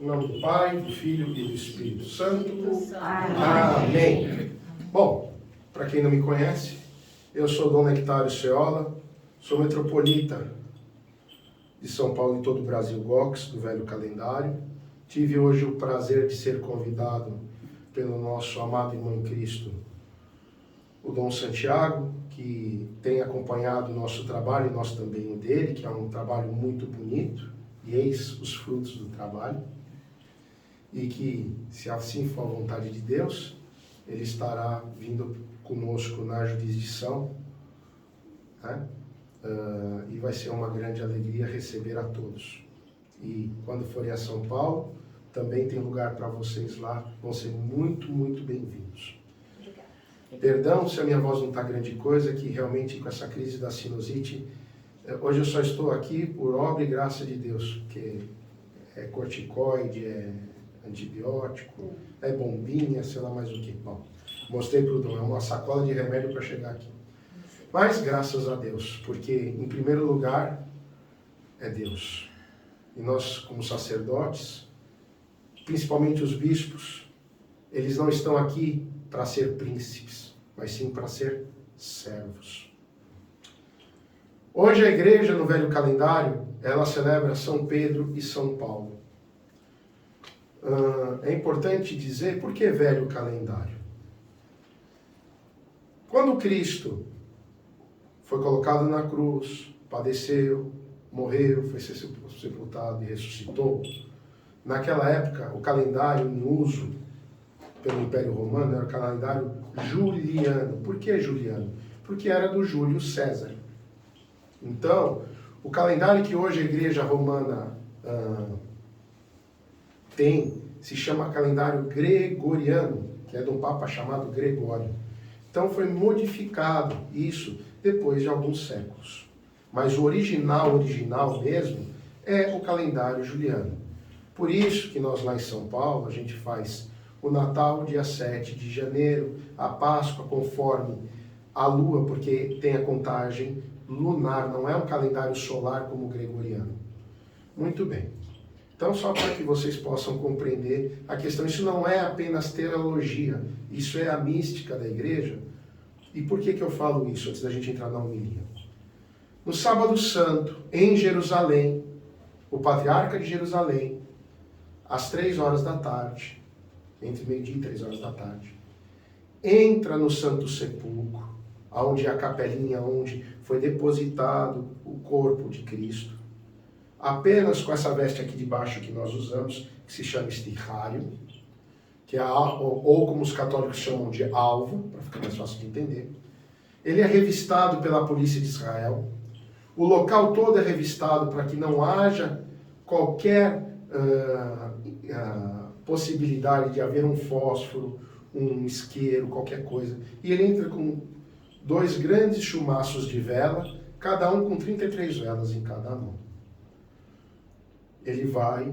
Em nome do Pai, do Filho e do Espírito Santo. Amém. Amém. Bom, para quem não me conhece, eu sou Dom Nectário Ceola, sou metropolita de São Paulo e todo o Brasil GOX, do Velho Calendário. Tive hoje o prazer de ser convidado pelo nosso amado irmão em Cristo, o Dom Santiago, que tem acompanhado o nosso trabalho e nós também o dele, que é um trabalho muito bonito, e eis os frutos do trabalho. E que, se assim for a vontade de Deus, ele estará vindo conosco na jurisdição, né? E vai ser uma grande alegria receber a todos. E quando forem a São Paulo, também tem lugar para vocês lá, vão ser muito, muito bem-vindos. Perdão se a minha voz não está grande coisa, que realmente com essa crise da sinusite, hoje eu só estou aqui por obra e graça de Deus, porque é corticoide, é antibiótico, é bombinha, sei lá mais o que. Bom, mostrei para o Dom, é uma sacola de remédio para chegar aqui. Mas graças a Deus, porque em primeiro lugar é Deus. E nós, como sacerdotes, principalmente os bispos, eles não estão aqui para ser príncipes, mas sim para ser servos. Hoje a igreja, no Velho Calendário, ela celebra São Pedro e São Paulo. É importante dizer por que Velho Calendário. Quando Cristo foi colocado na cruz, padeceu, morreu, foi sepultado e ressuscitou, naquela época o calendário em uso pelo Império Romano era o calendário juliano. Por que juliano? Porque era do Júlio César. Então, o calendário que hoje a Igreja Romana tem se chama calendário gregoriano, que é de um papa chamado Gregório. Então foi modificado isso depois de alguns séculos. Mas o original mesmo é o calendário juliano. Por isso que nós lá em São Paulo a gente faz o Natal dia 7 de janeiro, a Páscoa conforme a Lua, porque tem a contagem lunar, não é um calendário solar como o gregoriano. Muito bem. Então, só para que vocês possam compreender a questão, isso não é apenas teologia, isso é a mística da igreja. E por que eu falo isso, antes da gente entrar na homilia? No Sábado Santo, em Jerusalém, o patriarca de Jerusalém, às 3 horas da tarde, entre meio-dia e 3 horas da tarde, entra no Santo Sepulcro, onde é a capelinha onde foi depositado o corpo de Cristo, apenas com essa veste aqui de baixo que nós usamos, que se chama estirrário, que é ou como os católicos chamam de alvo, para ficar mais fácil de entender. Ele é revistado pela polícia de Israel. O local todo é revistado para que não haja qualquer possibilidade de haver um fósforo, um isqueiro, qualquer coisa. E ele entra com 2 grandes chumaços de vela, cada um com 33 velas em cada mão. Ele vai,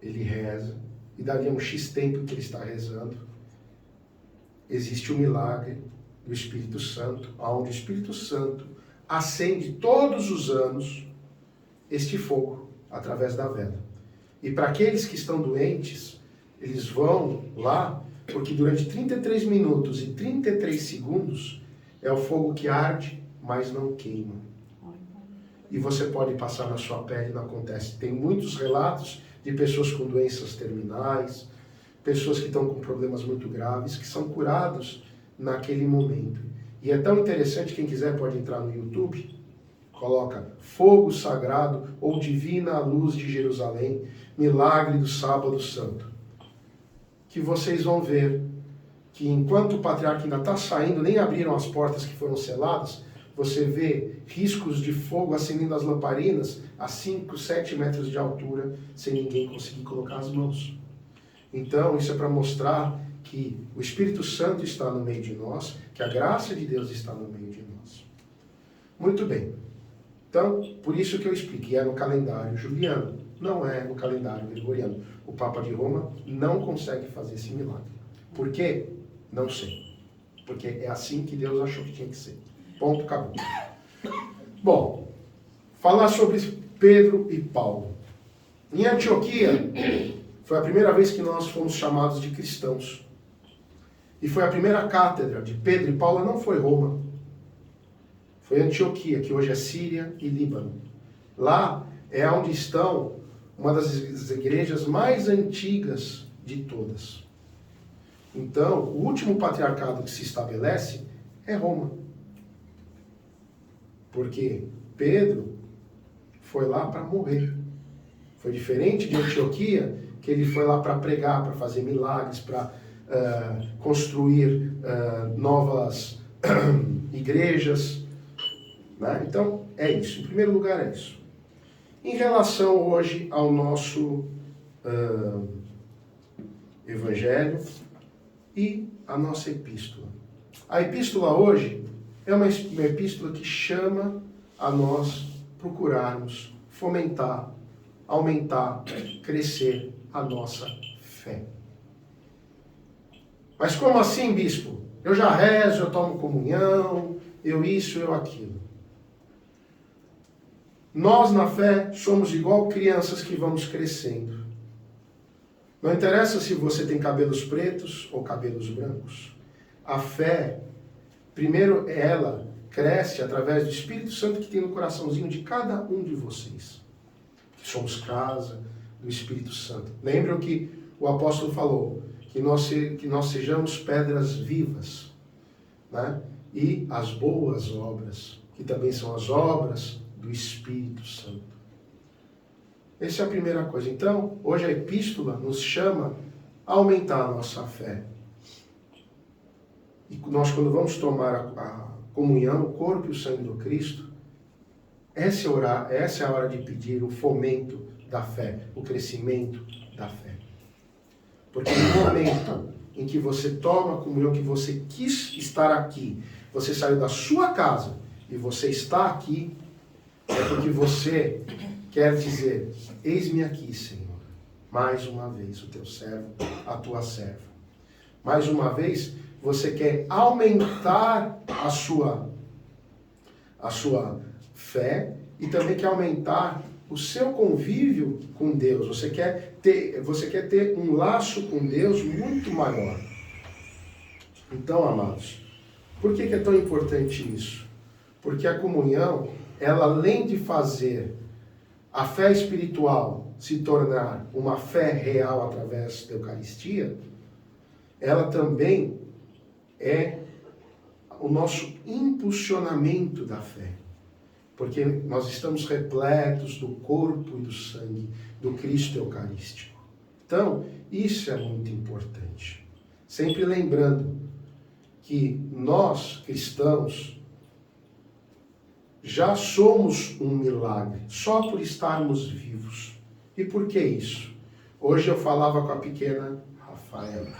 ele reza, e dali um X tempo que ele está rezando, existe o milagre do Espírito Santo, onde o Espírito Santo acende todos os anos este fogo através da vela. E para aqueles que estão doentes, eles vão lá, porque durante 33 minutos e 33 segundos é o fogo que arde, mas não queima. E você pode passar na sua pele, não acontece. Tem muitos relatos de pessoas com doenças terminais, pessoas que estão com problemas muito graves, que são curados naquele momento. E é tão interessante, quem quiser pode entrar no YouTube, coloca Fogo Sagrado ou Divina Luz de Jerusalém, Milagre do Sábado Santo. Que vocês vão ver que enquanto o patriarca ainda está saindo, nem abriram as portas que foram seladas, você vê riscos de fogo acendendo as lamparinas a 5, 7 metros de altura, sem ninguém conseguir colocar as mãos. Então, isso é para mostrar que o Espírito Santo está no meio de nós, que a graça de Deus está no meio de nós. Muito bem. Então, por isso que eu expliquei, é no calendário juliano, não é no calendário gregoriano. O Papa de Roma não consegue fazer esse milagre. Por quê? Não sei. Porque é assim que Deus achou que tinha que ser. Ponto, acabou. Bom, falar sobre Pedro e Paulo. Em Antioquia, Foi a primeira vez que nós fomos chamados de cristãos. E foi a primeira cátedra de Pedro e Paulo, não foi Roma. Foi Antioquia, que hoje é Síria e Líbano. Lá é onde estão uma das igrejas mais antigas de todas. Então, o último patriarcado que se estabelece é Roma. Porque Pedro foi lá para morrer. Foi diferente de Antioquia, que ele foi lá para pregar, para fazer milagres, para construir novas igrejas. Né? Então, é isso. Em primeiro lugar, é isso. Em relação hoje ao nosso evangelho e a nossa epístola. A epístola hoje é uma epístola que chama a nós procurarmos fomentar, aumentar, crescer a nossa fé. Mas como assim, bispo? Eu já rezo, eu tomo comunhão, eu isso, eu aquilo. Nós na fé somos igual crianças que vamos crescendo. Não interessa se você tem cabelos pretos ou cabelos brancos. A fé, primeiro ela cresce através do Espírito Santo que tem no coraçãozinho de cada um de vocês. Que somos casa do Espírito Santo. Lembram que o apóstolo falou que nós sejamos pedras vivas, né? E as boas obras, que também são as obras do Espírito Santo. Essa é a primeira coisa. Então, hoje a epístola nos chama a aumentar a nossa fé. E nós, quando vamos tomar a comunhão, o corpo e o sangue do Cristo, essa é a hora de pedir o fomento da fé, o crescimento da fé. Porque no momento em que você toma a comunhão, que você quis estar aqui, você saiu da sua casa e você está aqui, é porque você quer dizer, eis-me aqui, Senhor, mais uma vez, o teu servo, a tua serva. Mais uma vez, você quer aumentar a sua fé e também quer aumentar o seu convívio com Deus. Você quer ter um laço com Deus muito maior. Então, amados, por que é tão importante isso? Porque a comunhão, ela além de fazer a fé espiritual se tornar uma fé real através da Eucaristia, ela também é o nosso impulsionamento da fé. Porque nós estamos repletos do corpo e do sangue do Cristo Eucarístico. Então, isso é muito importante. Sempre lembrando que nós, cristãos, já somos um milagre, só por estarmos vivos. E por que isso? Hoje eu falava com a pequena Rafaela.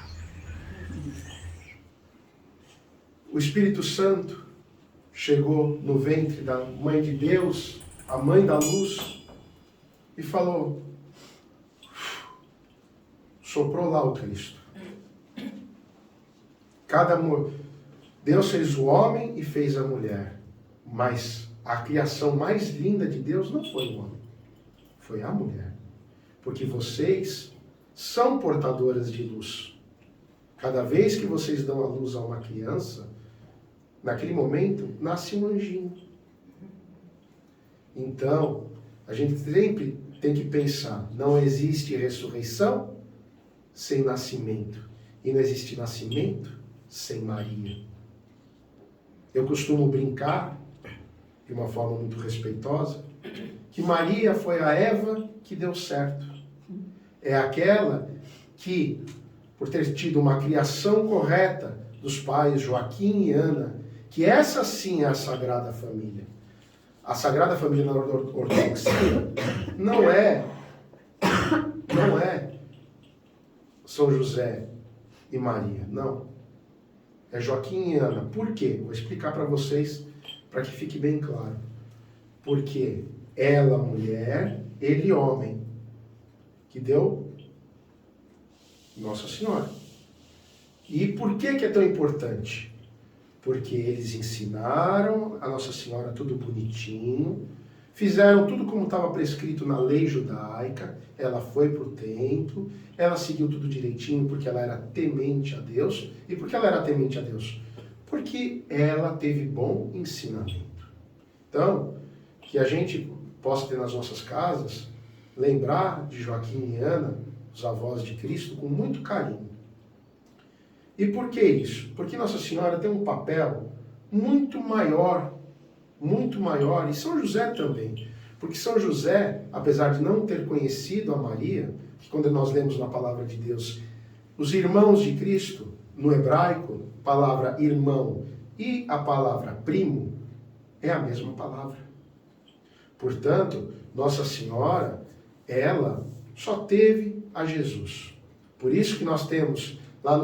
O Espírito Santo chegou no ventre da Mãe de Deus, a Mãe da Luz, e falou, soprou lá o Cristo. Deus fez o homem e fez a mulher, mas a criação mais linda de Deus não foi o homem, foi a mulher. Porque vocês são portadoras de luz. Cada vez que vocês dão a luz a uma criança, naquele momento, nasce um anjinho. Então, a gente sempre tem que pensar, não existe ressurreição sem nascimento. E não existe nascimento sem Maria. Eu costumo brincar, de uma forma muito respeitosa, que Maria foi a Eva que deu certo. É aquela que, por ter tido uma criação correta dos pais Joaquim e Ana, que essa sim é a Sagrada Família. A Sagrada Família na ortodoxia não é São José e Maria, não. É Joaquim e Ana. Por quê? Vou explicar para vocês, para que fique bem claro. Porque ela, mulher, ele, homem, que deu Nossa Senhora. E por que é tão importante? Porque eles ensinaram a Nossa Senhora tudo bonitinho, fizeram tudo como estava prescrito na lei judaica, ela foi para o templo, ela seguiu tudo direitinho porque ela era temente a Deus. E por que ela era temente a Deus? Porque ela teve bom ensinamento. Então, que a gente possa ter nas nossas casas, lembrar de Joaquim e Ana, os avós de Cristo, com muito carinho. E por que isso? Porque Nossa Senhora tem um papel muito maior, e São José também. Porque São José, apesar de não ter conhecido a Maria, que quando nós lemos na palavra de Deus, os irmãos de Cristo, no hebraico, palavra irmão e a palavra primo, é a mesma palavra. Portanto, Nossa Senhora, ela só teve a Jesus. Por isso que nós temos